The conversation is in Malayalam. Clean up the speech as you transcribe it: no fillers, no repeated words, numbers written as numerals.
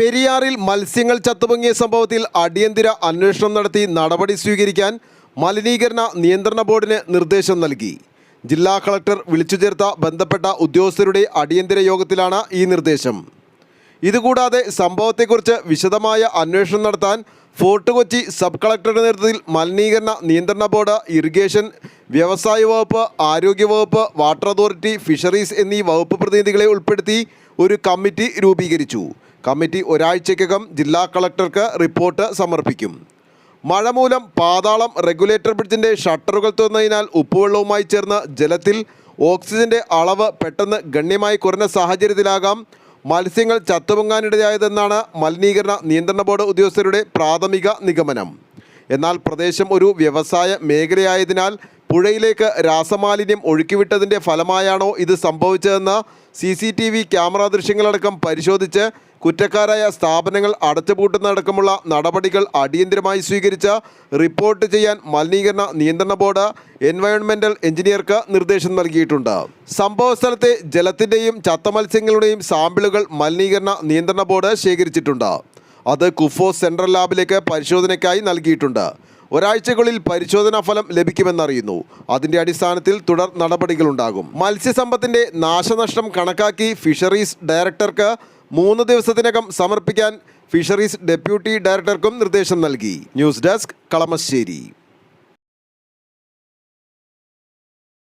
പെരിയാറിൽ മത്സ്യങ്ങൾ ചത്തുപൊങ്ങിയ സംഭവത്തിൽ അടിയന്തര അന്വേഷണം നടത്തി നടപടി സ്വീകരിക്കാൻ മലിനീകരണ നിയന്ത്രണ ബോർഡിന് നിർദ്ദേശം നൽകി. ജില്ലാ കളക്ടർ വിളിച്ചു ചേർത്ത ബന്ധപ്പെട്ട ഉദ്യോഗസ്ഥരുടെ അടിയന്തര യോഗത്തിലാണ് ഈ നിർദ്ദേശം. ഇതുകൂടാതെ സംഭവത്തെക്കുറിച്ച് വിശദമായ അന്വേഷണം നടത്താൻ ഫോർട്ട് കൊച്ചി സബ് കളക്ടറുടെ നേതൃത്വത്തിൽ മലിനീകരണ നിയന്ത്രണ ബോർഡ്, ഇറിഗേഷൻ, വ്യവസായ വകുപ്പ്, ആരോഗ്യവകുപ്പ്, വാട്ടർ അതോറിറ്റി, ഫിഷറീസ് എന്നീ വകുപ്പ് പ്രതിനിധികളെ ഉൾപ്പെടുത്തി ഒരു കമ്മിറ്റി രൂപീകരിച്ചു. കമ്മിറ്റി ഒരാഴ്ചയ്ക്കകം ജില്ലാ കളക്ടർക്ക് റിപ്പോർട്ട് സമർപ്പിക്കും. മഴ മൂലം പാതാളം റെഗുലേറ്റർ ബ്രിഡ്ജിൻ്റെ ഷട്ടറുകൾ തുറന്നതിനാൽ ഉപ്പുവെള്ളവുമായി ചേർന്ന് ജലത്തിൽ ഓക്സിജൻ്റെ അളവ് പെട്ടെന്ന് ഗണ്യമായി കുറഞ്ഞ സാഹചര്യത്തിലാകാം മത്സ്യങ്ങൾ ചത്തുപൊങ്ങാനിടയായതെന്നാണ് മലിനീകരണ നിയന്ത്രണ ബോർഡ് ഉദ്യോഗസ്ഥരുടെ പ്രാഥമിക നിഗമനം. എന്നാൽ പ്രദേശം ഒരു വ്യവസായ മേഖലയായതിനാൽ പുഴയിലേക്ക് രാസമാലിന്യം ഒഴുക്കിവിട്ടതിൻ്റെ ഫലമായാണോ ഇത് സംഭവിച്ചതെന്ന് CCTV ക്യാമറ ദൃശ്യങ്ങളടക്കം പരിശോധിച്ച് കുറ്റക്കാരായ സ്ഥാപനങ്ങൾ അടച്ചുപൂട്ടുന്നതടക്കമുള്ള നടപടികൾ അടിയന്തരമായി സ്വീകരിച്ച് റിപ്പോർട്ട് ചെയ്യാൻ മലിനീകരണ നിയന്ത്രണ ബോർഡ് എൻവയോൺമെൻറ്റൽ എഞ്ചിനീയർക്ക് നിർദ്ദേശം നൽകിയിട്ടുണ്ട്. സംഭവസ്ഥലത്തെ ജലത്തിൻ്റെയും ചത്ത മത്സ്യങ്ങളുടെയും സാമ്പിളുകൾ മലിനീകരണ നിയന്ത്രണ ബോർഡ് ശേഖരിച്ചിട്ടുണ്ട്. അത് കുഫോസ് സെൻട്രൽ ലാബിലേക്ക് പരിശോധനയ്ക്കായി നൽകിയിട്ടുണ്ട്. ഒരാഴ്ചകളിൽ പരിശോധനാ ഫലം ലഭിക്കുമെന്നറിയുന്നു. അതിൻ്റെ അടിസ്ഥാനത്തിൽ തുടർ നടപടികളുണ്ടാകും. മത്സ്യസമ്പത്തിൻ്റെ നാശനഷ്ടം കണക്കാക്കി ഫിഷറീസ് ഡയറക്ടർക്ക് 3 ദിവസത്തിനകം സമർപ്പിക്കാൻ ഫിഷറീസ് ഡെപ്യൂട്ടി ഡയറക്ടർക്കും നിർദ്ദേശം നൽകി. News desk, Kalamassery.